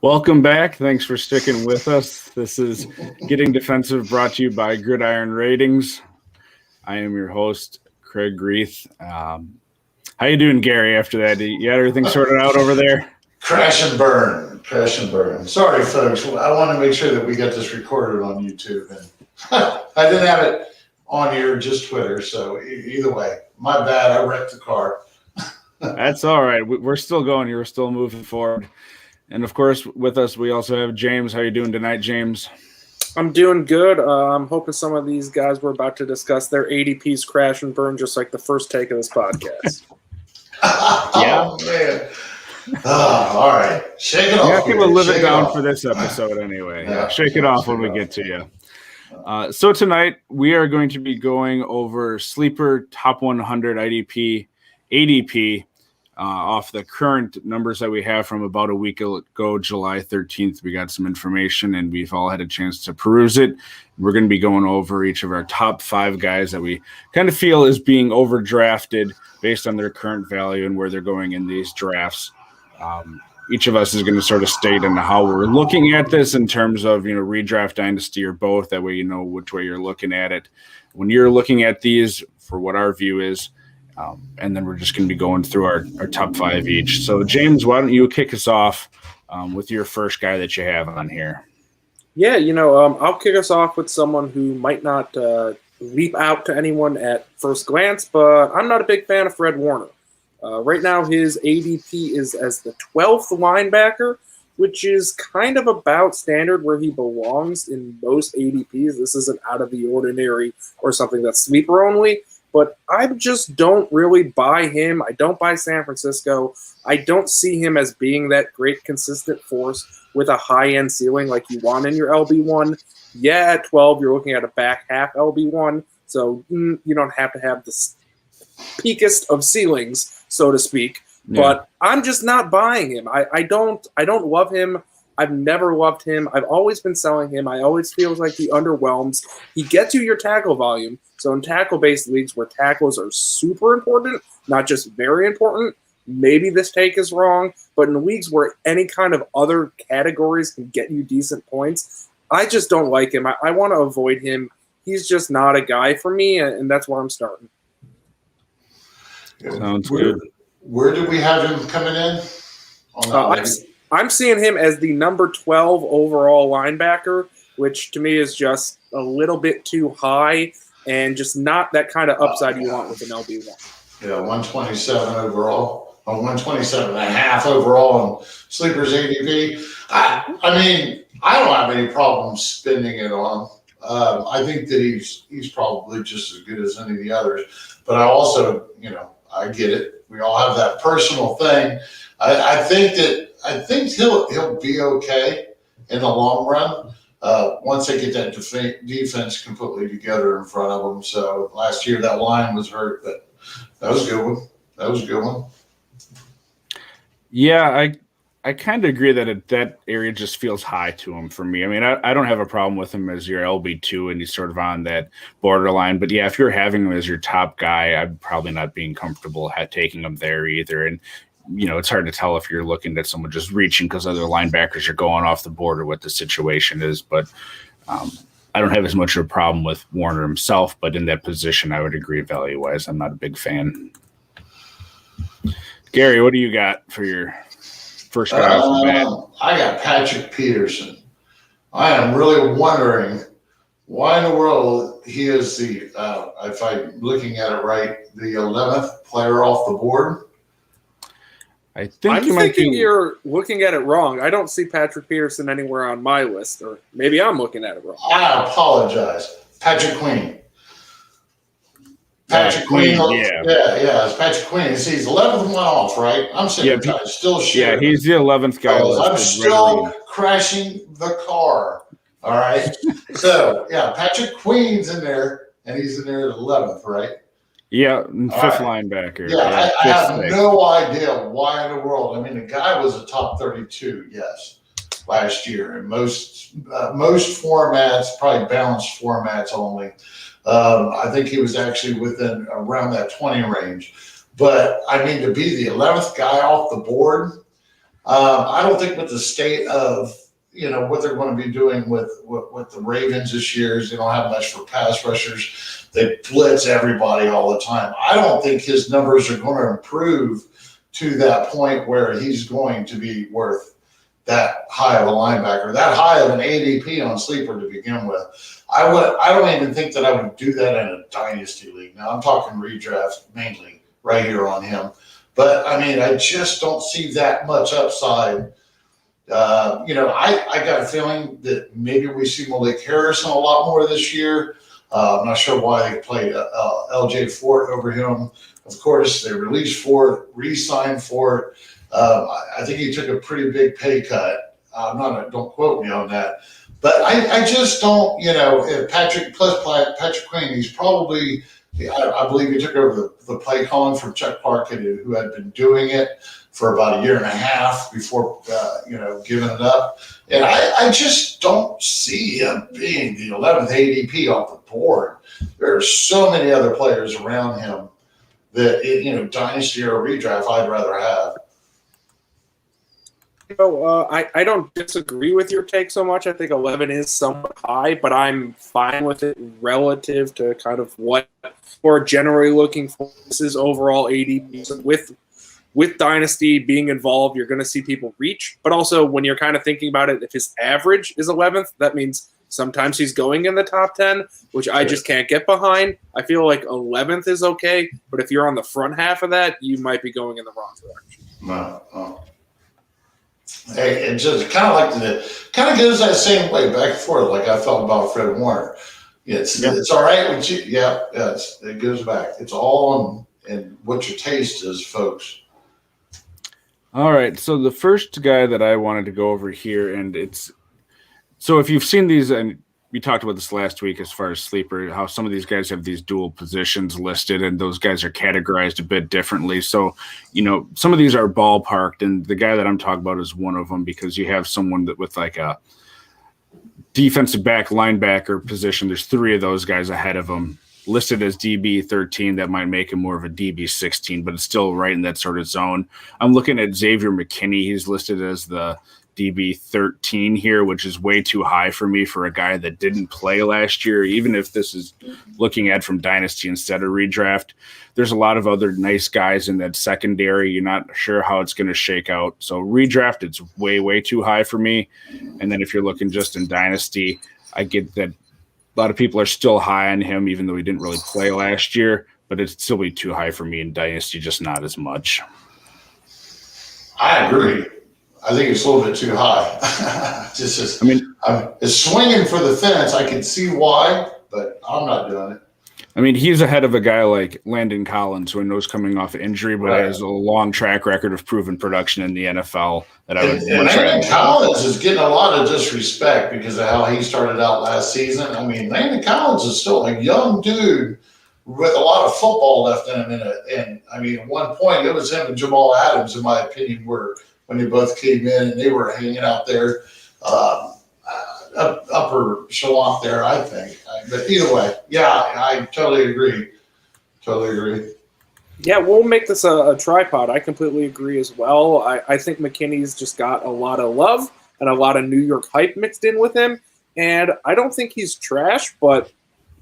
Welcome back. Thanks for sticking with us. This is Getting Defensive, brought to you by Gridiron Ratings. I am your host, Craig Greith. How you doing, Gary, after that? You got everything sorted out over there? Crash and burn. Sorry, folks. I want to make sure that we get this recorded on YouTube. And I didn't have it on here, just Twitter. So either way, my bad. I wrecked the car. That's all right. We're still going here. We're still moving forward. And, of course, with us, we also have James. How you doing tonight, James? I'm doing good. I'm hoping some of these guys we're about to discuss, their ADPs crash and burn just like the first take of this podcast. Oh, man. All right. Shake it off. Yeah, people live it down for this episode anyway. Yeah, shake it off when we get to you. So tonight, we are going to be going over Sleeper Top 100 IDP ADP. Off the current numbers that we have from about a week ago, July 13th, we got some information and we've all had a chance to peruse it. We're going to be going over each of our top 5 guys that we kind of feel is being overdrafted based on their current value and where they're going in these drafts. Each of us is going to sort of state in how we're looking at this in terms of, redraft, dynasty, or both. That way you know which way you're looking at it. When you're looking at these, for what our view is, and then we're just going to be going through our top 5 each. So, James, why don't you kick us off with your first guy that you have on here? Yeah, I'll kick us off with someone who might not leap out to anyone at first glance, but I'm not a big fan of Fred Warner. Right now, his ADP is as the 12th linebacker, which is kind of about standard where he belongs in most ADPs. This isn't out of the ordinary or something that's sleeper only. But I just don't really buy him. I don't buy San Francisco. I don't see him as being that great consistent force with a high-end ceiling like you want in your LB1. Yeah, at 12, you're looking at a back half LB1, so you don't have to have the peakest of ceilings, so to speak. Yeah. But I'm just not buying him. I don't love him. I've never loved him. I've always been selling him. I always feel like he underwhelms. He gets you your tackle volume. So in tackle-based leagues where tackles are super important, not just very important, maybe this take is wrong, but in leagues where any kind of other categories can get you decent points, I just don't like him. I want to avoid him. He's just not a guy for me, and that's where I'm starting. Sounds good. Where do we have him coming in? I'm seeing him as the number 12 overall linebacker, which to me is just a little bit too high and just not that kind of upside you want with an LB1. Yeah, 127 overall, or 127 and a half overall on Sleeper's ADP. I mean, I don't have any problem spending it on him. I think that he's probably just as good as any of the others. But I also, I get it. We all have that personal thing. I think he'll be okay in the long run once they get that defense completely together in front of them. So last year that line was hurt, but that was a good one. Yeah, I kind of agree that that area just feels high to him for me. I mean, I don't have a problem with him as your LB2 and he's sort of on that borderline. But yeah, if you're having him as your top guy, I'm probably not being comfortable taking him there either. And it's hard to tell if you're looking at someone just reaching because other linebackers are going off the board or what the situation is. But I don't have as much of a problem with Warner himself. But in that position, I would agree value-wise. I'm not a big fan. Gary, what do you got for your first guy off the bat? I got Patrick Peterson. I am really wondering why in the world he is the, if I'm looking at it right, the 11th player off the board. I'm thinking you're looking at it wrong. I don't see Patrick Peterson anywhere on my list, or maybe I'm looking at it wrong. I apologize. Patrick Queen. Patrick Queen. Yeah, it's Patrick Queen. See, he's 11th one off, right? I'm saying still shit. Yeah, he's the 11th guy. I'm still crashing the car. All right. So, yeah, Patrick Queen's in there, and he's in there at 11th, right? Yeah, fifth linebacker. Yeah, I have no idea why in the world. I mean, the guy was a top 32, yes, last year in most formats, probably balanced formats only. I think he was actually within around that 20 range. But I mean, to be the 11th guy off the board, I don't think with the state of, what they're going to be doing with the Ravens this year is they don't have much for pass rushers. They blitz everybody all the time. I don't think his numbers are going to improve to that point where he's going to be worth that high of a linebacker, that high of an ADP on sleeper to begin with. I don't even think that I would do that in a dynasty league. Now I'm talking redraft mainly right here on him. But I mean, I just don't see that much upside. I got a feeling that maybe we see Malik Harrison a lot more this year. I'm not sure why they played LJ Fort over him. Of course, they released Fort, re-signed Fort. I think he took a pretty big pay cut. Don't quote me on that. But I just don't, if Patrick Queen, he's probably, I believe he took over the play calling from Chuck Parkett, who had been doing it for about a year and a half before, giving it up. And I just don't see him being the 11th ADP off the board. There are so many other players around him that, dynasty or redraft, I'd rather have. I don't disagree with your take so much. I think 11 is somewhat high, but I'm fine with it relative to kind of what we're generally looking for. This is overall ADP. So with Dynasty being involved, you're going to see people reach. But also, when you're kind of thinking about it, if his average is 11th, that means sometimes he's going in the top 10, which I just can't get behind. I feel like 11th is okay, but if you're on the front half of that, you might be going in the wrong direction. No. Hey, it just kind of goes that same way back and forth, like I felt about Fred Warner. It's all right with you. Yeah, it goes back. It's all in what your taste is, folks. All right, so the first guy that I wanted to go over here, and so if you've seen these, and we talked about this last week as far as sleeper, how some of these guys have these dual positions listed, and those guys are categorized a bit differently. So, some of these are ballparked, and the guy that I'm talking about is one of them, because you have someone that with like a defensive back linebacker position, there's three of those guys ahead of him listed as DB 13. That might make him more of a DB 16, but it's still right in that sort of zone. I'm looking at Xavier McKinney. He's listed as the DB 13 here, which is way too high for me for a guy that didn't play last year. Even if this is looking at from Dynasty instead of redraft, there's a lot of other nice guys in that secondary. You're not sure how it's going to shake out. So redraft, it's way, way too high for me. And then if you're looking just in Dynasty, I get that a lot of people are still high on him, even though he didn't really play last year, but it'd still be too high for me in Dynasty, just not as much. I agree. I think it's a little bit too high. It's swinging for the fence. I can see why, but I'm not doing it. I mean, he's ahead of a guy like Landon Collins, who I know is coming off an injury, but has a long track record of proven production in the NFL. Landon Collins is getting a lot of disrespect because of how he started out last season. I mean, Landon Collins is still a young dude with a lot of football left in him. And I mean, at one point, it was him and Jamal Adams, in my opinion, when they both came in and they were hanging out there, upper echelon there, I think. But either way, yeah, I totally agree. Yeah, we'll make this a tripod. I completely agree as well. I think McKinney's just got a lot of love and a lot of New York hype mixed in with him. And I don't think he's trash, but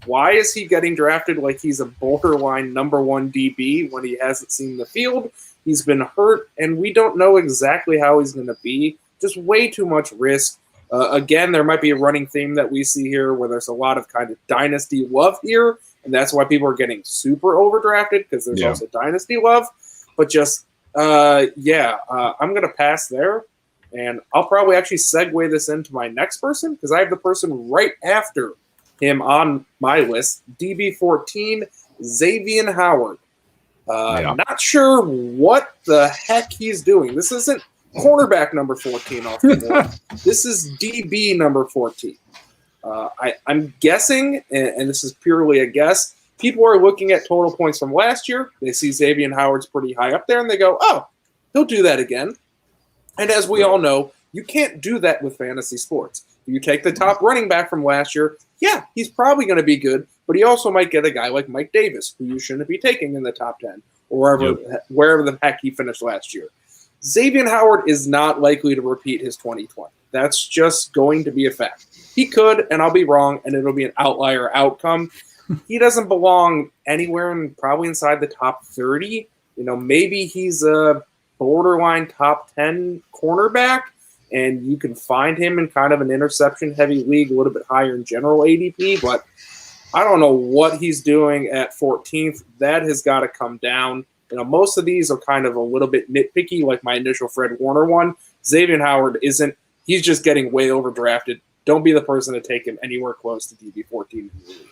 why is he getting drafted like he's a borderline number one DB when he hasn't seen the field? He's been hurt, and we don't know exactly how he's going to be. Just way too much risk. Again, there might be a running theme that we see here where there's a lot of kind of dynasty love here, and that's why people are getting super overdrafted, because there's also dynasty love. But I'm going to pass there, and I'll probably actually segue this into my next person, because I have the person right after him on my list, DB 14, Xavier Howard. Not sure what the heck he's doing. This isn't cornerback number 14 off the board. This is DB number 14. I'm guessing, and this is purely a guess, people are looking at total points from last year. They see Xavier Howard's pretty high up there, and they go, oh, he'll do that again. And as we all know, you can't do that with fantasy sports. If you take the top running back from last year, yeah, he's probably going to be good, but he also might get a guy like Mike Davis, who you shouldn't be taking in the top 10, or wherever the heck he finished last year. Xavier Howard is not likely to repeat his 2020. That's just going to be a fact. He could, and I'll be wrong, and it'll be an outlier outcome. He doesn't belong anywhere probably inside the top 30. Maybe he's a borderline top 10 cornerback, and you can find him in kind of an interception-heavy league, a little bit higher in general ADP, but I don't know what he's doing at 14th. That has got to come down. Most of these are kind of a little bit nitpicky, like my initial Fred Warner one. Xavier Howard isn't. He's just getting way overdrafted. Don't be the person to take him anywhere close to DB14 in the league.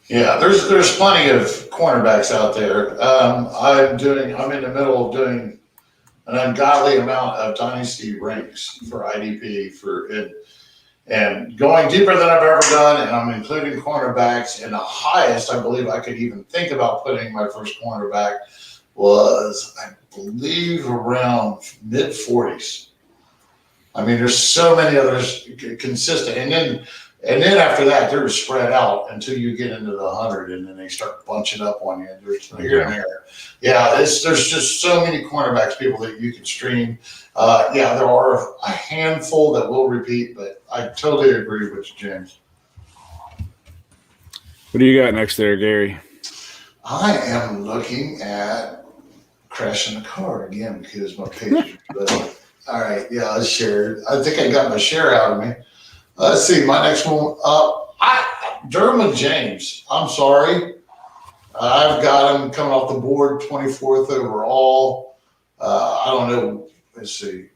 Yeah, there's plenty of cornerbacks out there. I'm in the middle of doing an ungodly amount of dynasty ranks for IDP and going deeper than I've ever done, and I'm including cornerbacks. And the highest I believe I could even think about putting my first cornerback was, I believe, around mid-40s. I mean, there's so many others consistent, and then after that, they're spread out until you get into the 100, and then they start bunching up on you. There's here and there. Yeah, there's just so many cornerbacks, people that you can stream. Yeah, there are a handful that will repeat, but I totally agree with you, James. What do you got next there, Gary? I am looking at crashing the car again because my page is all right, yeah, I shared. I think I got my share out of me. Let's see, my next one. Derwin James. I'm sorry. I've got him coming off the board, 24th overall. I don't know. Let's see.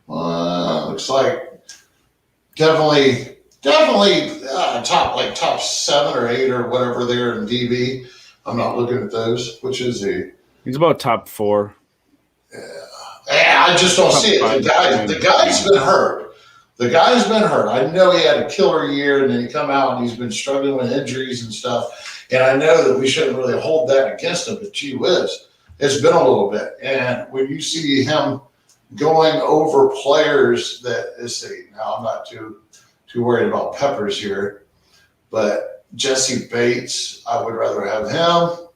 Looks like definitely top 7 or 8 or whatever there in DB. I'm not looking at those. Which is he? He's about top 4. Yeah, I just don't see it. The guy's been hurt. The guy's been hurt. I know he had a killer year, and then he come out and he's been struggling with injuries and stuff. And I know that we shouldn't really hold that against him, but gee whiz, it's been a little bit. And when you see him going over players that, let's see, now I'm not too worried about Peppers here, but Jesse Bates, I would rather have him.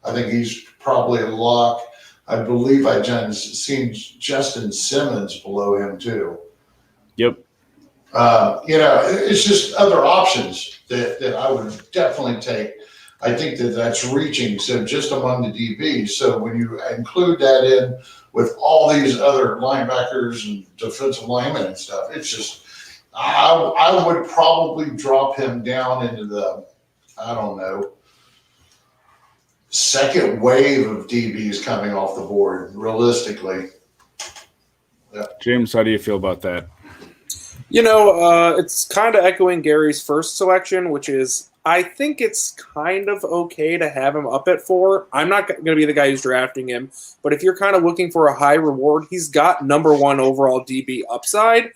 I think he's probably a lock. I believe I just seen Justin Simmons below him too. Yep. It's just other options that I would definitely take. I think that's reaching. So just among the DBs. So when you include that in with all these other linebackers and defensive linemen and stuff, it's just, I would probably drop him down into the, I don't know, second wave of DBs coming off the board, realistically. Yeah. James, how do you feel about that? It's kind of echoing Gary's first selection, which is I think it's kind of okay to have him up at 4. I'm not going to be the guy who's drafting him, but if you're kind of looking for a high reward, he's got number 1 overall DB upside.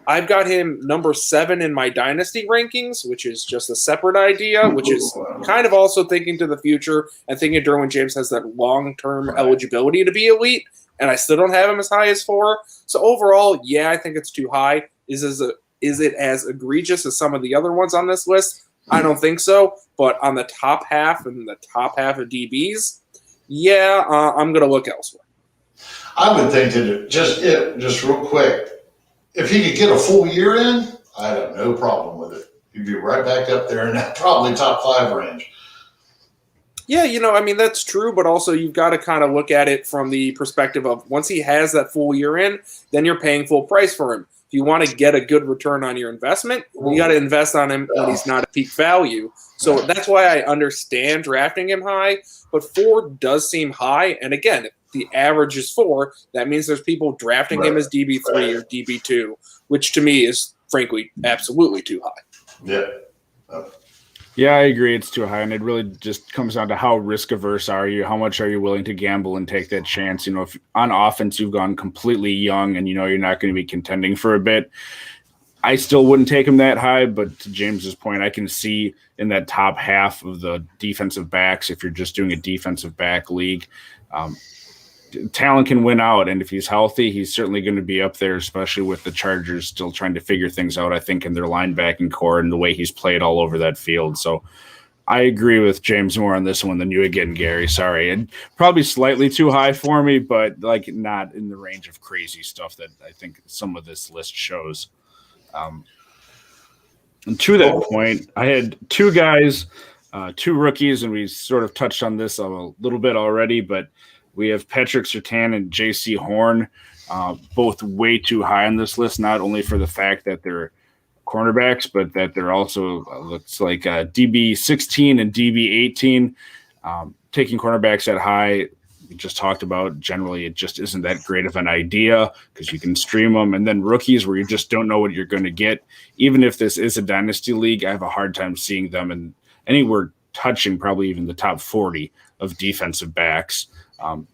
I've got him number 7 in my dynasty rankings, which is just a separate idea, which is kind of also thinking to the future and thinking Derwin James has that long-term eligibility to be elite, and I still don't have him as high as 4. So overall, yeah, I think it's too high. Is it as egregious as some of the other ones on this list? I don't think so. But on the top half and the top half of DBs, yeah, I'm going to look elsewhere. I would think that just real quick, if he could get a full year in, I'd have no problem with it. He'd be right back up there in that probably top 5 range. Yeah, that's true, but also you've got to kind of look at it from the perspective of once he has that full year in, then you're paying full price for him. If you want to get a good return on your investment, you got to invest on him when he's not at peak value. So that's why I understand drafting him high, but 4 does seem high. And again, if the average is 4, that means there's people drafting him as DB3 or DB2, which to me is, frankly, absolutely too high. Yeah. Yeah, I agree. It's too high, and it really just comes down to how risk-averse are you? How much are you willing to gamble and take that chance? If on offense you've gone completely young and you're not going to be contending for a bit, I still wouldn't take him that high, but to James's point, I can see in that top half of the defensive backs, if you're just doing a defensive back league, talent can win out, and if he's healthy, he's certainly going to be up there, especially with the Chargers still trying to figure things out, I think, in their linebacking core and the way he's played all over that field. So I agree with James more on this one than you again, Gary. Sorry. And probably slightly too high for me, but like not in the range of crazy stuff that I think some of this list shows. And to that point, I had two guys, two rookies, and we sort of touched on this a little bit already, but we have Patrick Surtain and J.C. Horn, both way too high on this list, not only for the fact that they're cornerbacks, but that they're also looks like DB 16 and DB 18. Taking cornerbacks that high, we just talked about, generally it just isn't that great of an idea because you can stream them. And then rookies where you just don't know what you're going to get. Even if this is a dynasty league, I have a hard time seeing them in anywhere touching probably even the top 40 of defensive backs.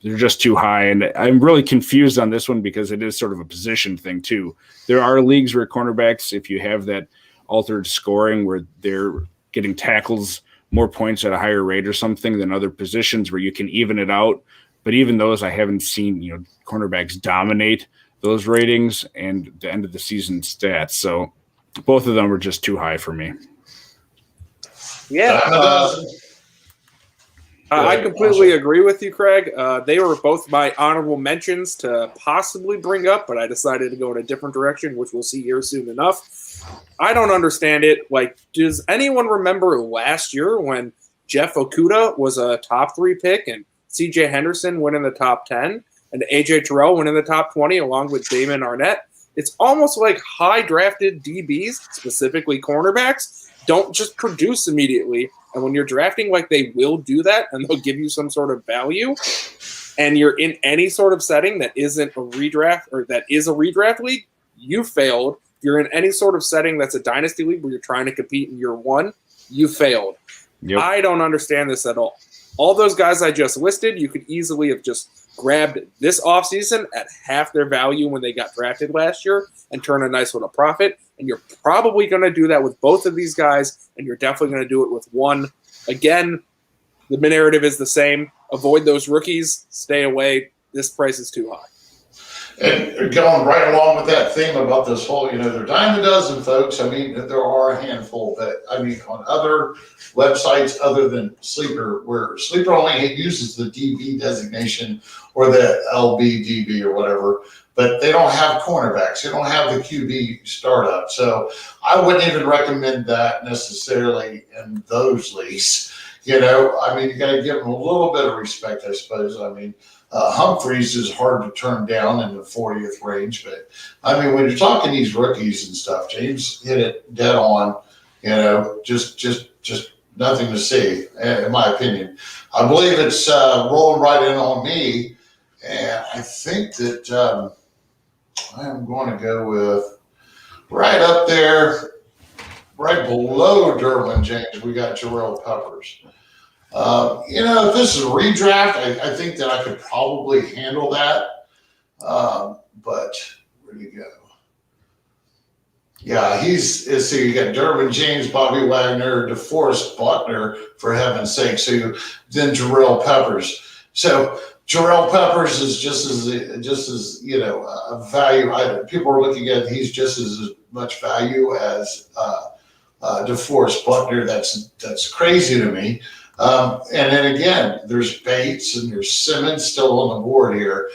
They're just too high. And I'm really confused on this one because it is sort of a position thing too. There are leagues where cornerbacks, if you have that altered scoring where they're getting tackles more points at a higher rate or something than other positions where you can even it out. But even those, I haven't seen, cornerbacks dominate those ratings and the end of the season stats. So both of them were just too high for me. Yeah. I completely agree with you, Craig. They were both my honorable mentions to possibly bring up, but I decided to go in a different direction, which we'll see here soon enough. I don't understand it. Like, does anyone remember last year when Jeff Okudah was a top 3 pick and C.J. Henderson went in the top 10 and A.J. Terrell went in the top 20 along with Damon Arnett? It's almost like high drafted DBs, specifically cornerbacks, don't just produce immediately. And when you're drafting, like they will do that and they'll give you some sort of value, and you're in any sort of setting that isn't a redraft or that is a redraft league, you failed. If you're in any sort of setting that's a dynasty league where you're trying to compete in year 1, you failed. Yep. I don't understand this at all. All those guys I just listed, you could easily have just grabbed this offseason at half their value when they got drafted last year and turn a nice little profit. And you're probably going to do that with both of these guys, and you're definitely going to do it with one. Again, the narrative is the same. Avoid those rookies. Stay away. This price is too high. And going right along with that theme about this whole, they're dime a dozen, folks. I mean, there are a handful that, on other websites other than Sleeper, where Sleeper only uses the DB designation or the LBDB or whatever, but they don't have cornerbacks. They don't have the QB startup. So I wouldn't even recommend that necessarily in those leagues. You got to give them a little bit of respect, I suppose. Humphreys is hard to turn down in the 40th range, but when you're talking these rookies and stuff, James hit it dead on. Just nothing to see, in my opinion. I believe it's rolling right in on me, and I think that I'm going to go with right up there, right below Derwin James. We got Jarrell Peppers. If this is a redraft, I think that I could probably handle that. But where'd he go? Yeah, so you got Derwin James, Bobby Wagner, DeForest Buckner, for heaven's sake. So then Jarrell Peppers. So Jarrell Peppers is just as a value item. People are looking at he's just as much value as DeForest Buckner. That's crazy to me. And then again, there's Bates and there's Simmons still on the board here.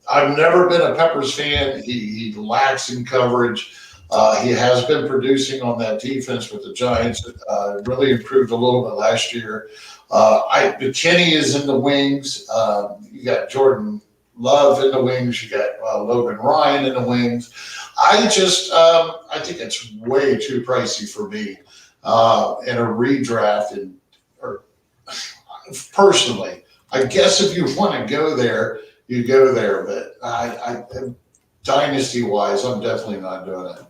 I've never been a Peppers fan. He lacks in coverage. He has been producing on that defense with the Giants. Really improved a little bit last year. McKinney is in the wings. You got Jordan Love in the wings. You got Logan Ryan in the wings. I think it's way too pricey for me. In a redraft, or personally, I guess if you want to go there, you go there. But I dynasty wise, I'm definitely not doing it.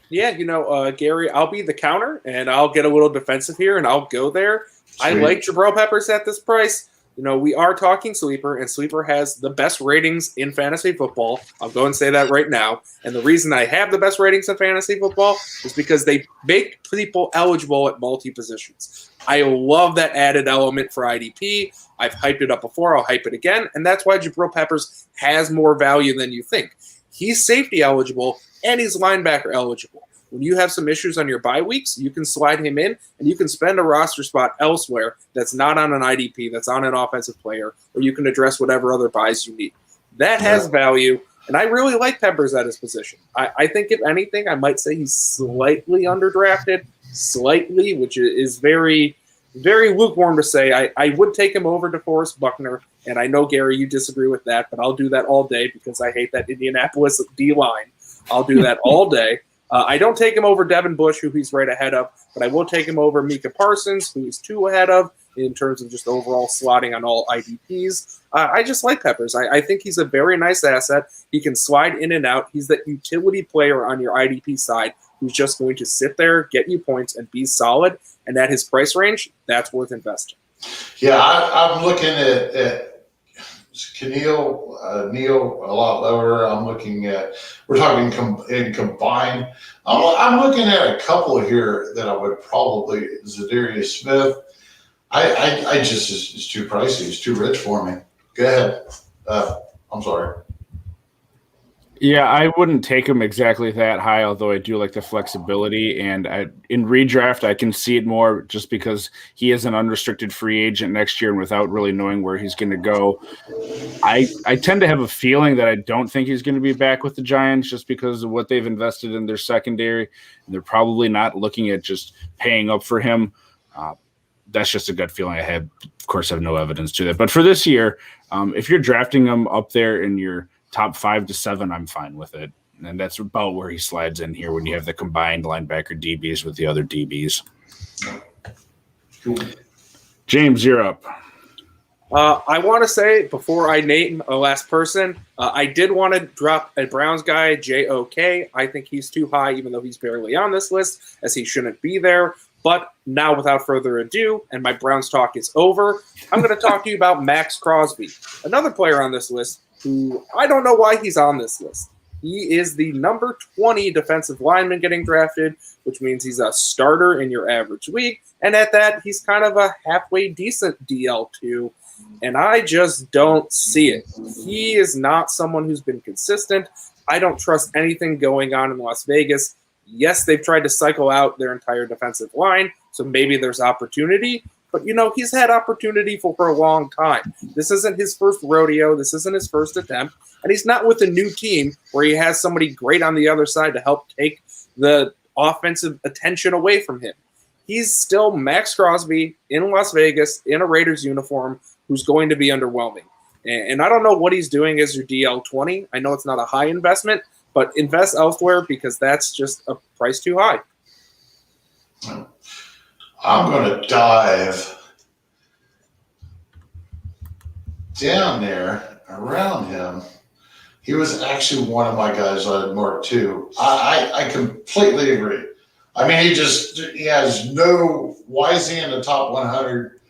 Yeah, Gary, I'll be the counter, and I'll get a little defensive here, and I'll go there. Sweet. I like Jarrell Peppers at this price. We are talking Sleeper, and Sleeper has the best ratings in fantasy football. I'll go and say that right now. And the reason I have the best ratings in fantasy football is because they make people eligible at multi-positions. I love that added element for IDP. I've hyped it up before. I'll hype it again. And that's why Jarrell Peppers has more value than you think. He's safety eligible, and he's linebacker eligible. when you have some issues on your bye weeks, you can slide him in and you can spend a roster spot elsewhere that's not on an IDP, that's on an offensive player, or you can address whatever other buys you need. That has value, and I really like Peppers at his position. I think, if anything, I might say he's slightly underdrafted, slightly, which is very, very lukewarm to say. I would take him over DeForest Buckner, and I know, Gary, you disagree with that, but I'll do that all day because I hate that Indianapolis D-line. I'll do that all day. I don't take him over Devin Bush, who he's right ahead of, but I will take him over Micah Parsons, who he's 2 ahead of in terms of just overall slotting on all IDPs. I just like Peppers. I think he's a very nice asset. He can slide in and out. He's that utility player on your IDP side who's just going to sit there, get you points, and be solid. And at his price range, that's worth investing. Yeah, I'm looking at Neil a lot lower. I'm looking at, we're talking in combined. I'm looking at a couple here that I would probably, Zadarius Smith. I just, it's too pricey. It's too rich for me. Go ahead. I'm sorry. Yeah, I wouldn't take him exactly that high, although I do like the flexibility. And in redraft, I can see it more just because he is an unrestricted free agent next year, and without really knowing where he's going to go, I tend to have a feeling that I don't think he's going to be back with the Giants just because of what they've invested in their secondary. And they're probably not looking at just paying up for him. That's just a gut feeling I have. Of course, I have no evidence to that. But for this year, if you're drafting him up there in your top 5 to 7, I'm fine with it. And that's about where he slides in here when you have the combined linebacker DBs with the other DBs. Cool. James, you're up. I want to say, before I name a last person, I did want to drop a Browns guy, JOK. I think he's too high, even though he's barely on this list, as he shouldn't be there. But now, without further ado, and my Browns talk is over, I'm going to talk to you about Max Crosby, another player on this list who I don't know why he's on this list. He is the number 20 defensive lineman getting drafted, which means he's a starter in your average league. And at that, he's kind of a halfway decent DL2. And I just don't see it. He is not someone who's been consistent. I don't trust anything going on in Las Vegas. Yes, they've tried to cycle out their entire defensive line, so maybe there's opportunity. But, he's had opportunity for a long time. This isn't his first rodeo. This isn't his first attempt. And he's not with a new team where he has somebody great on the other side to help take the offensive attention away from him. He's still Max Crosby in Las Vegas in a Raiders uniform who's going to be underwhelming. And I don't know what he's doing as your DL20. I know it's not a high investment, but invest elsewhere because that's just a price too high. I'm going to dive down there around him. He was actually one of my guys I had marked too. I completely agree. I mean, he has no, why is he in the top 100?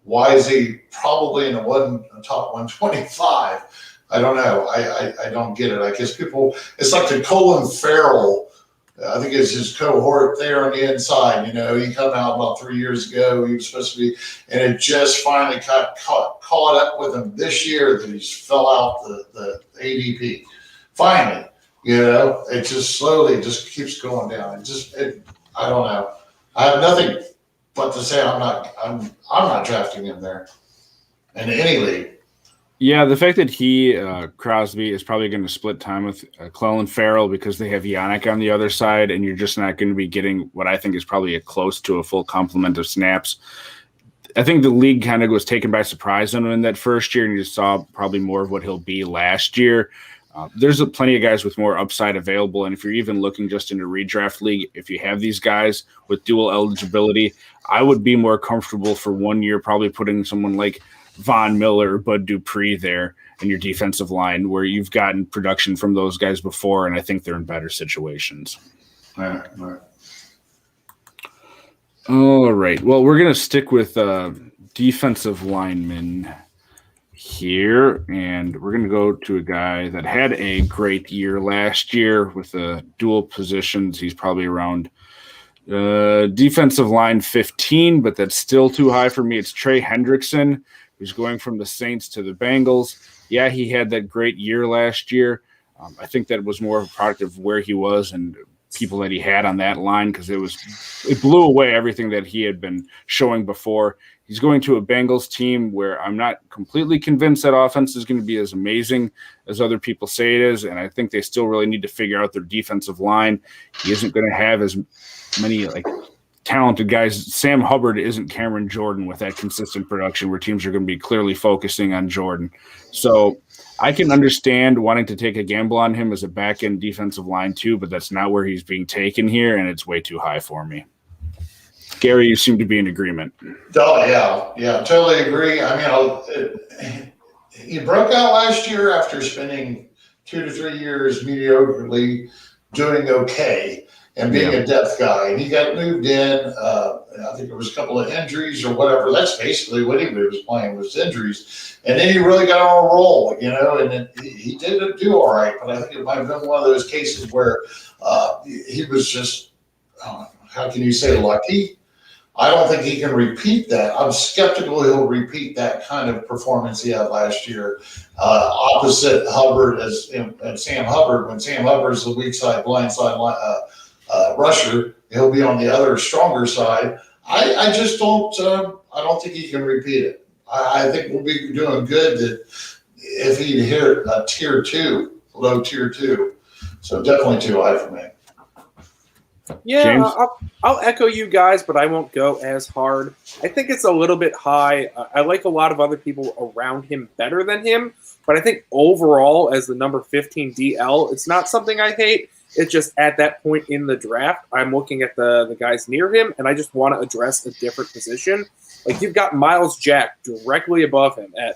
Why is he probably in the top 125? I don't know. I don't get it. I guess people, it's like the Colin Farrell. I think it's his cohort there on the inside. He come out about 3 years ago. He was supposed to be, and it just finally caught up with him this year that he's fell out the ADP. Finally, it just slowly just keeps going down. I don't know. I have nothing but to say I'm not drafting him there in any league. Yeah, the fact that Crosby is probably going to split time with Clelin Ferrell because they have Yannick on the other side, and you're just not going to be getting what I think is probably close to a full complement of snaps. I think the league kind of was taken by surprise on him in that first year, and you saw probably more of what he'll be last year. There's plenty of guys with more upside available, and if you're even looking just in a redraft league, if you have these guys with dual eligibility, I would be more comfortable for 1 year probably putting someone like Von Miller or Bud Dupree there in your defensive line where you've gotten production from those guys before, and I think they're in better situations. Right. All right. Well, we're going to stick with defensive linemen here, and we're going to go to a guy that had a great year last year with dual positions. He's probably around defensive line 15, but that's still too high for me. It's Trey Hendrickson, who's going from the Saints to the Bengals. Yeah, he had that great year last year. I think that was more of a product of where he was and people that he had on that line because it blew away everything that he had been showing before. He's going to a Bengals team where I'm not completely convinced that offense is going to be as amazing as other people say it is, and I think they still really need to figure out their defensive line. He isn't going to have as many talented guys. Sam Hubbard isn't Cameron Jordan with that consistent production where teams are going to be clearly focusing on Jordan. So I can understand wanting to take a gamble on him as a back-end defensive line too, but that's not where he's being taken here, and it's way too high for me. Gary, you seem to be in agreement. Oh, yeah, totally agree. I mean, he broke out last year after spending 2 to 3 years mediocrely doing okay and being a depth guy. And he got moved in. I think there was a couple of injuries or whatever. That's basically what he was playing was injuries. And then he really got on a roll, and then he did do all right. But I think it might have been one of those cases where he was just, how can you say, lucky? I don't think he can repeat that. I'm skeptical he'll repeat that kind of performance he had last year. Opposite Hubbard and Sam Hubbard. When Sam Hubbard is the weak side, blind side rusher, he'll be on the other stronger side. I just don't. I don't think he can repeat it. I think we'll be doing good if he'd hit a tier 2, low tier 2. So definitely too high for me. Yeah, I'll echo you guys, but I won't go as hard. I think it's a little bit high. I like a lot of other people around him better than him, but I think overall, as the number 15 DL, it's not something I hate. It's just at that point in the draft, I'm looking at the guys near him, and I just want to address a different position. Like you've got Miles Jack directly above him at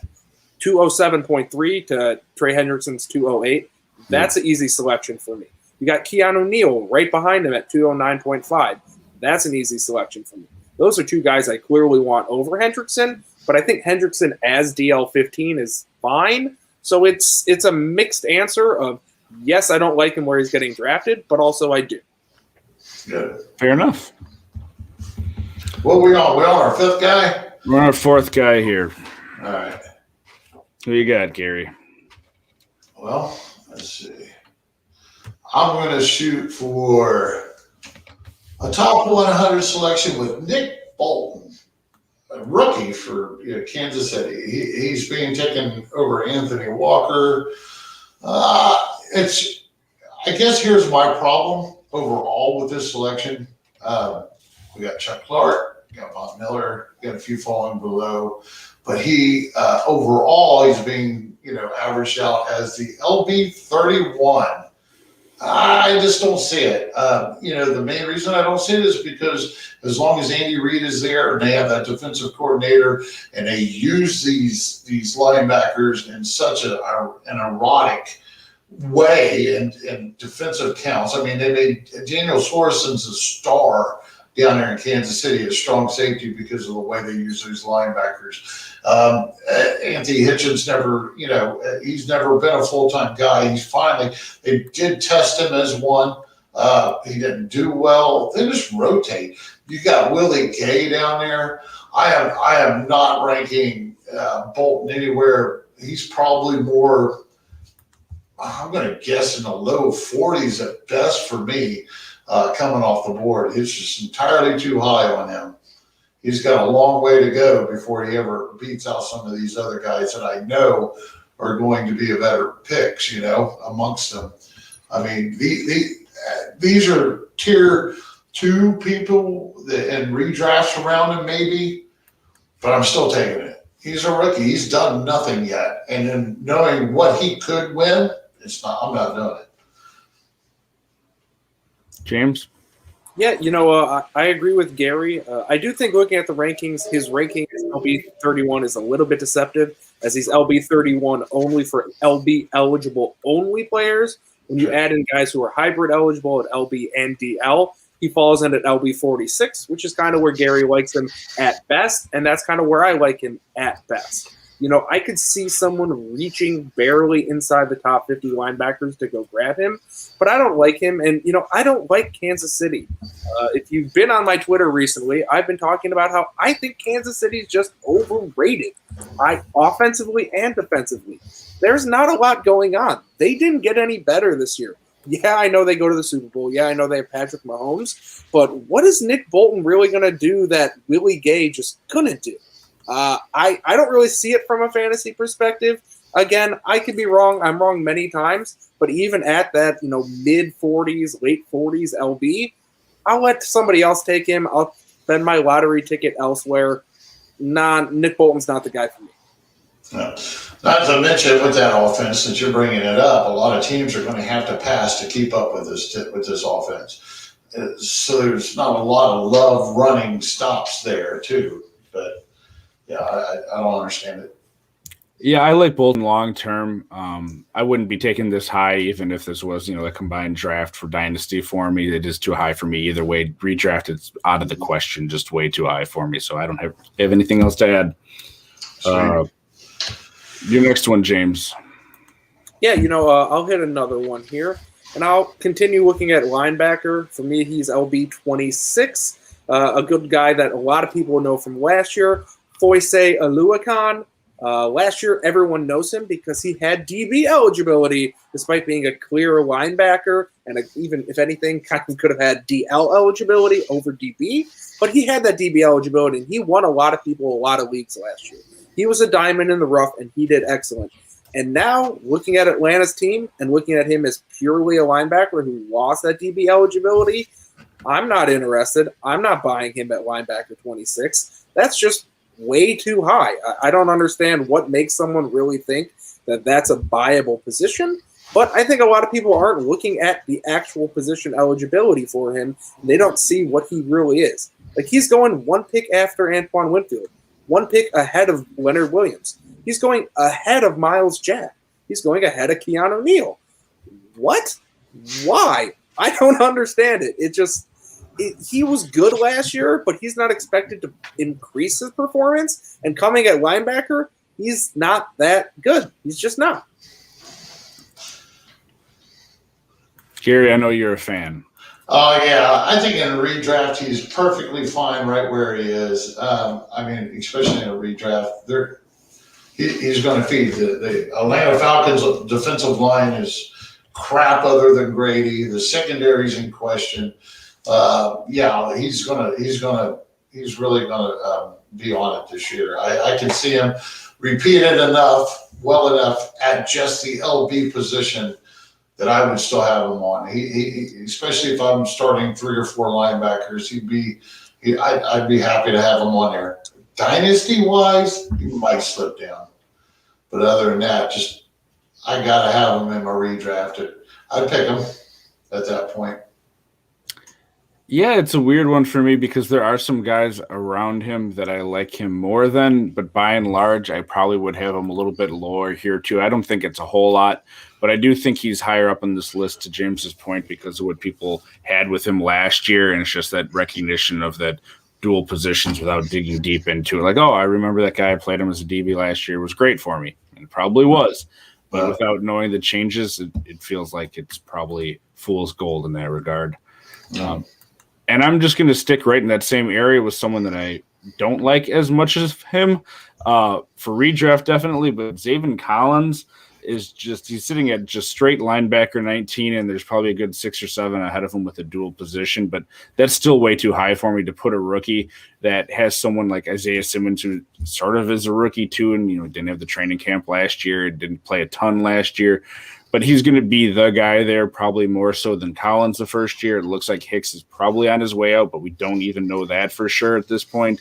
207.3 to Trey Hendrickson's 208. That's an easy selection for me. You got Keanu Neal right behind him at 209.5. That's an easy selection for me. Those are two guys I clearly want over Hendrickson, but I think Hendrickson as DL15 is fine. So it's a mixed answer of, yes, I don't like him where he's getting drafted, but also I do. Good. Fair enough. What are we on? We're on our 5th guy? We're on our 4th guy here. All right. Who you got, Gary? Well, let's see. I'm going to shoot for a top 100 selection with Nick Bolton, a rookie for Kansas City. He's being taken over Anthony Walker. I guess here's my problem overall with this selection. We got Chuck Clark, we got Von Miller, we got a few falling below, but he overall he's being averaged out as the LB 31. I just don't see it. The main reason I don't see it is because as long as Andy Reid is there and they have that defensive coordinator and they use these linebackers in such an erotic way and defensive counts. I mean, they made Daniel Sorensen's a star down there in Kansas City, a strong safety because of the way they use these linebackers. Anthony Hitchens he's never been a full-time guy. They did test him as one. He didn't do well. They just rotate. You got Willie Gay down there. I am not ranking Bolton anywhere. He's probably more, I'm going to guess in the low 40s at best for me coming off the board. It's just entirely too high on him. He's got a long way to go before he ever beats out some of these other guys that I know are going to be a better picks, amongst them. I mean, these are tier 2 people and redrafts around him maybe, but I'm still taking it. He's a rookie. He's done nothing yet. And then knowing what he could win, I'm not doing it. James? Yeah, I agree with Gary. I do think looking at the rankings, his ranking as LB 31 is a little bit deceptive, as he's LB 31 only for LB eligible only players. When you add in guys who are hybrid eligible at LB and DL, he falls in at LB 46, which is kind of where Gary likes him at best, and that's kind of where I like him at best. I could see someone reaching barely inside the top 50 linebackers to go grab him, but I don't like him. And, I don't like Kansas City. If you've been on my Twitter recently, I've been talking about how I think Kansas City is just overrated, offensively and defensively. There's not a lot going on. They didn't get any better this year. Yeah, I know they go to the Super Bowl. Yeah, I know they have Patrick Mahomes. But what is Nick Bolton really going to do that Willie Gay just couldn't do? I don't really see it from a fantasy perspective. Again, I could be wrong. I'm wrong many times. But even at that, mid 40s, late 40s LB, I'll let somebody else take him. I'll spend my lottery ticket elsewhere. Nick Bolton's not the guy for me. No. Not to mention with that offense, since you're bringing it up, a lot of teams are going to have to pass to keep up with this offense. So there's not a lot of love running stops there too. But yeah, I don't understand it. Yeah, I like Bolton long term. I wouldn't be taking this high even if this was, a combined draft for Dynasty for me. It is too high for me either way. Redraft is out of the question, just way too high for me. So I don't have anything else to add. Your next one, James. Yeah, I'll hit another one here. And I'll continue looking at linebacker. For me, he's LB 26, a good guy that a lot of people know from last year. Foyce Aluakan. Last year, everyone knows him because he had DB eligibility, despite being a clear linebacker, and even, if anything, kind of could have had DL eligibility over DB. But he had that DB eligibility, and he won a lot of people a lot of leagues last year. He was a diamond in the rough, and he did excellent. And now, looking at Atlanta's team and looking at him as purely a linebacker who lost that DB eligibility, I'm not interested. I'm not buying him at linebacker 26. That's just way too high. I don't understand what makes someone really think that that's a buyable position, but I think a lot of people aren't looking at the actual position eligibility for him. They don't see what he really is. Like, he's going one pick after Antoine Winfield, one pick ahead of Leonard Williams. He's going ahead of Miles Jack. He's going ahead of Keanu Neal. What? Why? I don't understand it. He was good last year, but he's not expected to increase his performance. And coming at linebacker, he's not that good. He's just not. Gary, I know you're a fan. Oh, yeah. I think in a redraft, he's perfectly fine right where he is. Especially in a redraft, he's going to feed. The Atlanta Falcons' defensive line is crap other than Grady. The secondary's in question. He's really gonna be on it this year. I can see him repeat it well enough at just the LB position that I would still have him on. He especially if I'm starting 3 or 4 linebackers, I'd be happy to have him on there. Dynasty wise, he might slip down, but other than that, I gotta have him in my redraft. I'd pick him at that point. Yeah, it's a weird one for me because there are some guys around him that I like him more than, but by and large, I probably would have him a little bit lower here too. I don't think it's a whole lot, but I do think he's higher up on this list to James's point because of what people had with him last year, and it's just that recognition of that dual positions without digging deep into it. Like, oh, I remember that guy I played him as a DB last year. It was great for me, and it probably was. But without knowing the changes, it feels like it's probably fool's gold in that regard. And I'm just going to stick right in that same area with someone that I don't like as much as him for redraft, definitely. But Zaven Collins he's sitting at just straight linebacker 19, and there's probably a good 6 or 7 ahead of him with a dual position. But that's still way too high for me to put a rookie that has someone like Isaiah Simmons, who sort of is a rookie too, and didn't have the training camp last year, didn't play a ton last year. But he's going to be the guy there probably more so than Collins the first year. It looks like Hicks is probably on his way out, but we don't even know that for sure at this point.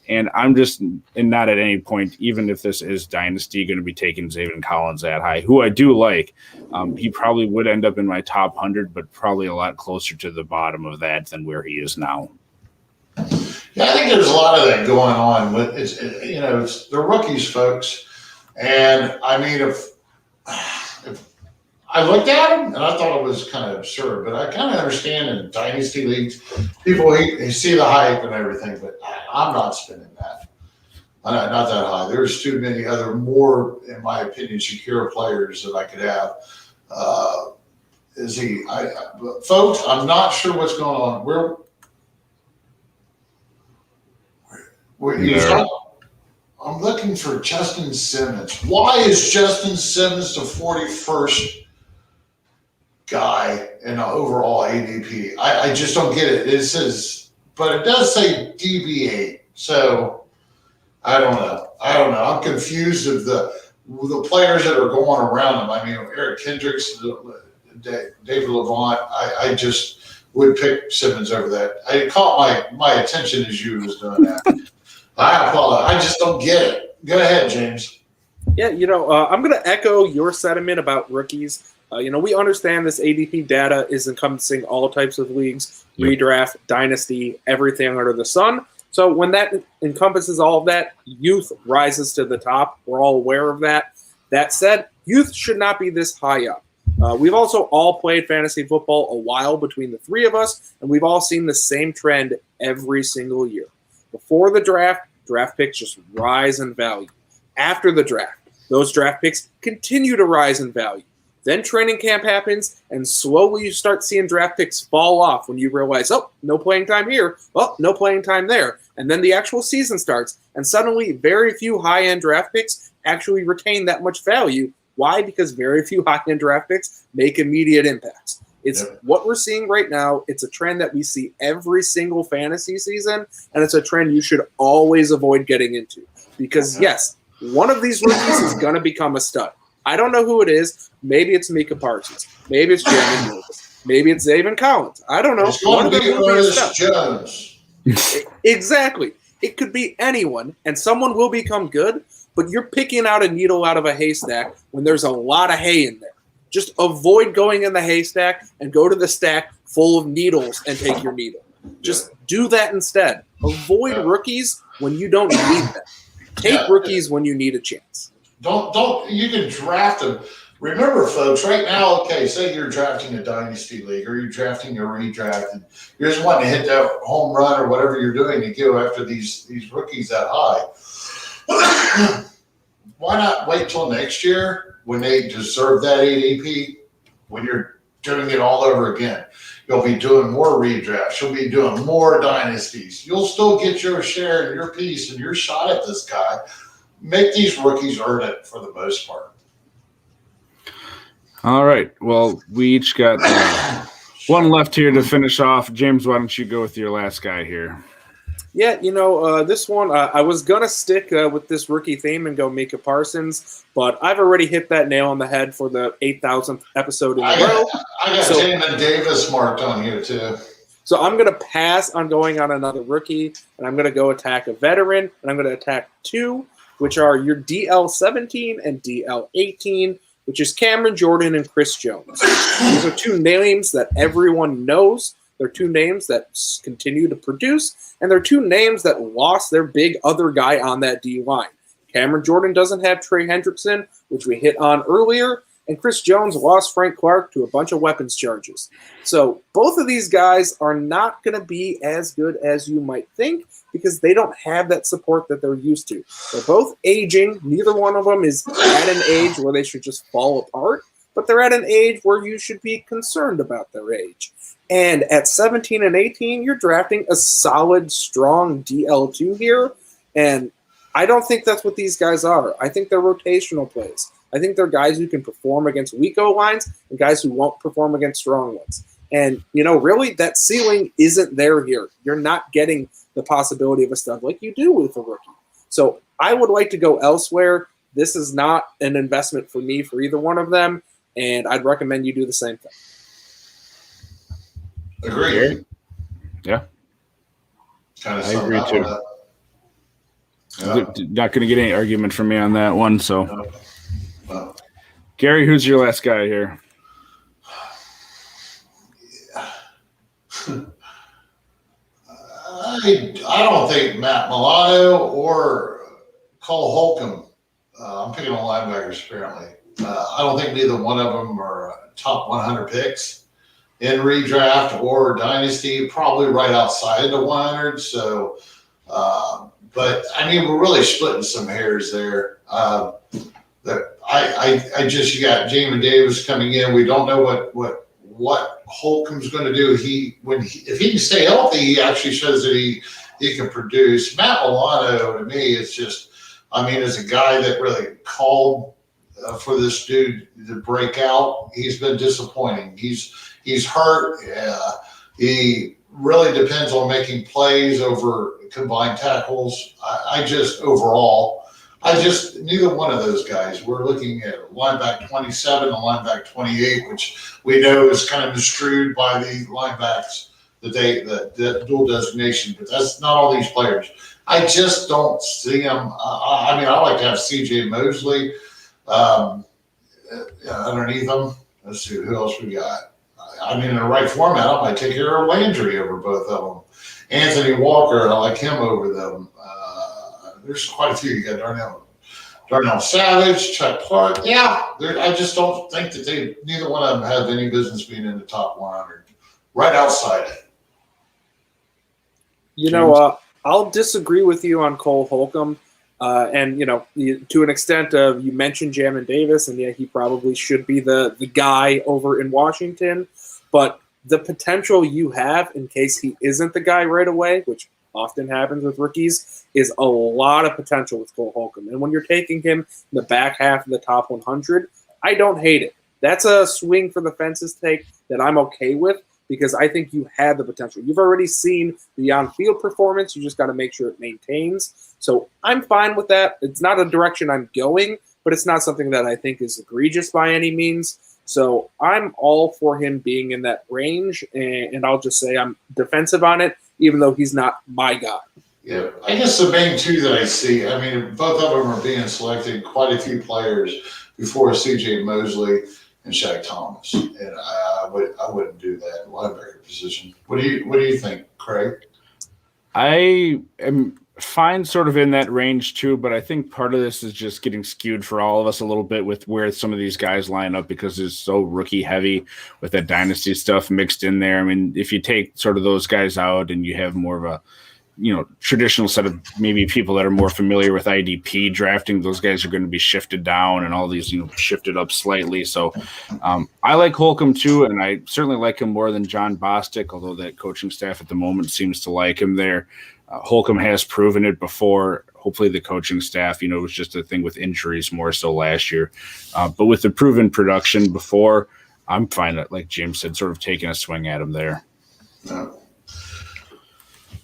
And I'm just not at any point, even if this is Dynasty, going to be taking Zaven Collins that high, who I do like. He probably would end up in my top 100, but probably a lot closer to the bottom of that than where he is now. Yeah, I think there's a lot of that going on. It's the rookies, folks. And I mean, if I looked at him and I thought it was kind of absurd, but I kind of understand in dynasty leagues, people see the hype and everything, but I'm not spending that. Not that high. There's too many other more, in my opinion, secure players that I could have. Folks, I'm not sure what's going on. I'm looking for Justin Simmons. Why is Justin Simmons the 41st guy in an overall ADP. I just don't get it. It says, but it does say deviate. So I don't know. I'm confused of the players that are going around him. I mean, Eric Kendricks, David Levant. I just would pick Simmons over that. It caught my attention as you was doing that. I apologize. I just don't get it. Go ahead, James. Yeah, I'm going to echo your sentiment about rookies. We understand this ADP data is encompassing all types of leagues, redraft, dynasty, everything under the sun. So when that encompasses all of that, youth rises to the top. We're all aware of that. That said, youth should not be this high up. We've also all played fantasy football a while between the three of us, and we've all seen the same trend every single year. Before the draft picks just rise in value. After the draft, those draft picks continue to rise in value. Then training camp happens, and slowly you start seeing draft picks fall off when you realize, oh, no playing time here, oh, no playing time there. And then the actual season starts, and suddenly very few high-end draft picks actually retain that much value. Why? Because very few high-end draft picks make immediate impacts. It's what we're seeing right now. It's a trend that we see every single fantasy season, and it's a trend you should always avoid getting into. Because, yes, one of these rookies is going to become a stud. I don't know who it is. Maybe it's Micah Parsons. Maybe it's Jamin Davis. Maybe it's Zaven Collins. I don't know. It's going to be Ernest Jones. Exactly. It could be anyone, and someone will become good, but you're picking out a needle out of a haystack when there's a lot of hay in there. Just avoid going in the haystack and go to the stack full of needles and take your needle. Just do that instead. Avoid rookies when you don't need them. Take rookies when you need a chance. Don't you can draft them. Remember, folks, right now, okay, say you're drafting a dynasty league or you're drafting a redraft and you're just wanting to hit that home run or whatever you're doing to go after these rookies that high. Why not wait till next year when they deserve that ADP, when you're doing it all over again? You'll be doing more redrafts. You'll be doing more dynasties. You'll still get your share and your piece and your shot at this guy. Make these rookies earn it for the most part. All right. Well, we each got one left here to finish off. James, why don't you go with your last guy here? Yeah, this one, I was going to stick with this rookie theme and go Micah Parsons, but I've already hit that nail on the head for the 8,000th episode in a row. I got Jamin Davis marked on here, too. So I'm going to pass on going on another rookie, and I'm going to go attack a veteran, and I'm going to attack two, which are your DL17 and DL18, which is Cameron Jordan and Chris Jones. These are two names that everyone knows. They're two names that continue to produce, and they're two names that lost their big other guy on that D line. Cameron Jordan doesn't have Trey Hendrickson, which we hit on earlier, and Chris Jones lost Frank Clark to a bunch of weapons charges. So both of these guys are not going to be as good as you might think because they don't have that support that they're used to. They're both aging. Neither one of them is at an age where they should just fall apart, but they're at an age where you should be concerned about their age. And at 17 and 18, you're drafting a solid, strong DL2 here, and I don't think that's what these guys are. I think they're rotational plays. I think they're guys who can perform against weak O-lines and guys who won't perform against strong ones. And, really, that ceiling isn't there here. You're not getting the possibility of a stud like you do with a rookie. So I would like to go elsewhere. This is not an investment for me for either one of them, and I'd recommend you do the same thing. Agree. Yeah. Kind of I agree, too. Yeah. Not going to get any argument from me on that one, so. No. Gary, who's your last guy here? I don't think Matt Milano or Cole Holcomb. I'm picking on linebackers, apparently. I don't think neither one of them are top 100 picks in redraft or dynasty, probably right outside the 100. So, but I mean, we're really splitting some hairs there. I just, you got Jamin Davis coming in. We don't know what Holcomb's going to do. If he can stay healthy, he actually shows that he can produce. Matt Milano, to me, it's just, as a guy that really called for this dude to break out, he's been disappointing. He He's hurt. He really depends on making plays over combined tackles. Neither one of those guys. We're looking at linebacker 27 and linebacker 28, which we know is kind of construed by the linebacks the dual designation, but that's not all these players. I just don't see them. I like to have C.J. Mosley underneath them. Let's see who else we got. In the right format, I might take care of Landry over both of them. Anthony Walker, I like him over them. There's quite a few. You got Darnell Savage, Chuck Clark. Yeah, I just don't think that neither one of them have any business being in the top 100. Right outside it. I'll disagree with you on Cole Holcomb. To an extent, you mentioned Jamin Davis, and yeah, he probably should be the guy over in Washington. But the potential you have in case he isn't the guy right away, which often happens with rookies, is a lot of potential with Cole Holcomb. And when you're taking him in the back half of the top 100, I don't hate it. That's a swing for the fences take that I'm okay with because I think you had the potential. You've already seen the on-field performance. You just got to make sure it maintains. So I'm fine with that. It's not a direction I'm going, but it's not something that I think is egregious by any means. So I'm all for him being in that range, and I'll just say I'm defensive on it, even though he's not my guy. Yeah, I guess the main two that I see, both of them are being selected, quite a few players before C.J. Mosley and Shaq Thomas, and I wouldn't do that in linebacker position. What do you think, Craig? I am fine sort of in that range too, but I think part of this is just getting skewed for all of us a little bit with where some of these guys line up because it's so rookie heavy with that dynasty stuff mixed in there. If you take sort of those guys out and you have more of a traditional set of maybe people that are more familiar with IDP drafting, those guys are going to be shifted down and all these, shifted up slightly. So I like Holcomb too, and I certainly like him more than John Bostic, although that coaching staff at the moment seems to like him there. Holcomb has proven it before. Hopefully the coaching staff, it was just a thing with injuries more so last year. But with the proven production before, I'm fine at, like James said, sort of taking a swing at him there.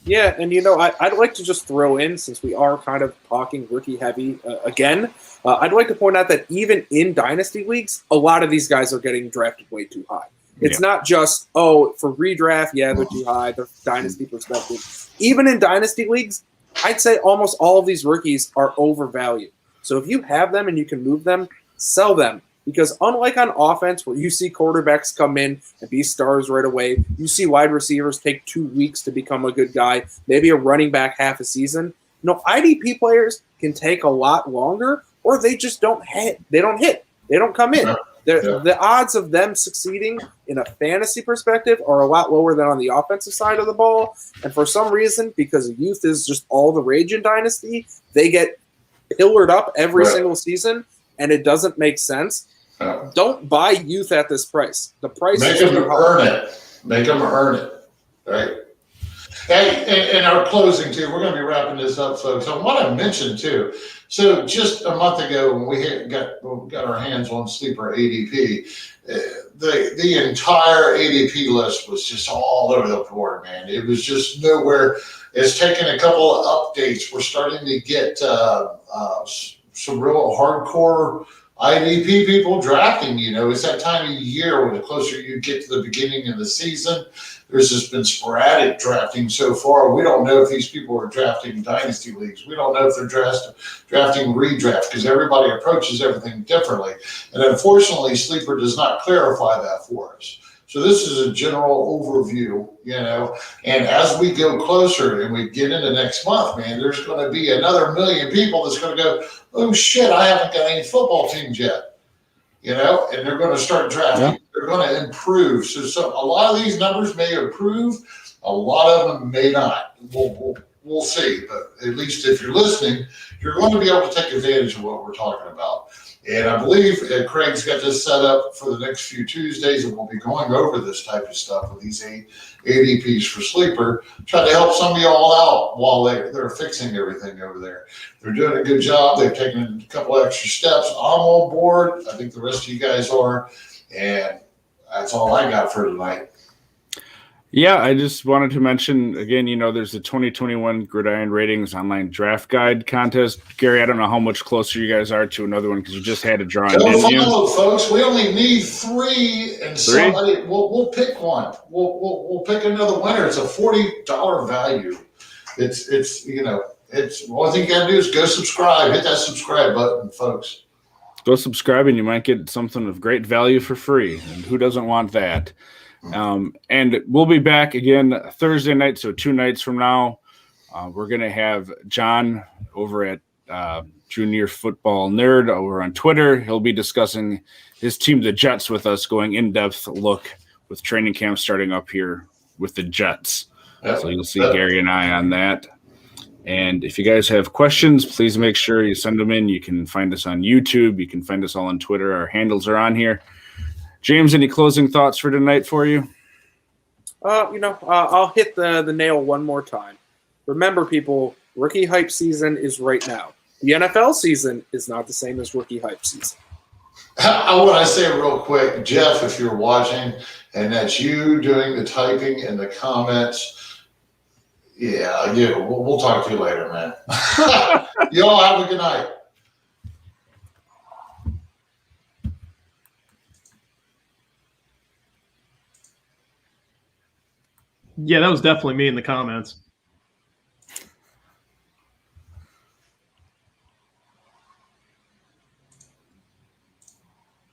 Yeah, and I'd like to just throw in, since we are kind of talking rookie heavy again, I'd like to point out that even in dynasty leagues, a lot of these guys are getting drafted way too high. It's not just, for redraft, they're too high, the dynasty perspective. Even in dynasty leagues, I'd say almost all of these rookies are overvalued. So if you have them and you can move them, sell them. Because unlike on offense, where you see quarterbacks come in and be stars right away, you see wide receivers take 2 weeks to become a good guy, maybe a running back half a season. IDP players can take a lot longer, or they just don't hit. They don't hit. They don't come in. The odds of them succeeding in a fantasy perspective are a lot lower than on the offensive side of the ball. And for some reason, because youth is just all the rage in dynasty, they get pillared up every single season, and it doesn't make sense. Don't buy youth at this price. The price Make them earn it. Make them earn it. Right. Hey, in our closing too, we're going to be wrapping this up, folks. I want to mention too. So just a month ago, when we got our hands on Sleeper ADP, the entire ADP list was just all over the board, man. It was just nowhere. It's taken a couple of updates. We're starting to get some real hardcore IDP people drafting. It's that time of year when the closer you get to the beginning of the season. There's just been sporadic drafting so far. We don't know if these people are drafting dynasty leagues. We don't know if they're drafting redraft because everybody approaches everything differently. And unfortunately, Sleeper does not clarify that for us. So this is a general overview, and as we go closer and we get into next month, man, there's going to be another million people that's going to go, oh shit, I haven't got any football teams yet, and they're going to start drafting. Yeah. They're going to improve. So a lot of these numbers may improve. A lot of them may not. We'll see. But at least if you're listening, you're going to be able to take advantage of what we're talking about. And I believe Craig's got this set up for the next few Tuesdays, and we'll be going over this type of stuff with these ADPs for Sleeper, trying to help some of y'all out while they're fixing everything over there. They're doing a good job. They've taken a couple extra steps. I'm on board. I think the rest of you guys are. And that's all I got for tonight. Yeah, I just wanted to mention again, there's the 2021 Gridiron Ratings Online Draft Guide contest. Gary, I don't know how much closer you guys are to another one because you just had a draw, didn't you? Follow, folks. We only need 3, and somebody we'll pick one. We'll pick another winner. It's a $40 value. It's one thing you gotta do is go subscribe. Hit that subscribe button, folks. Go subscribe, and you might get something of great value for free. And who doesn't want that? And we'll be back again Thursday night, so 2 nights from now. We're going to have John over at Junior Football Nerd over on Twitter. He'll be discussing his team, the Jets, with us, going in-depth look with training camp starting up here with the Jets. So you'll see Gary and I on that. And if you guys have questions, please make sure you send them in. You can find us on YouTube. You can find us all on Twitter. Our handles are on here. James, any closing thoughts for tonight for you? I'll hit the nail one more time. Remember, people, rookie hype season is right now. The NFL season is not the same as rookie hype season. I want to say real quick, Jeff, if you're watching, and that's you doing the typing in the comments, we'll talk to you later, man. Y'all have a good night. Yeah, that was definitely me in the comments.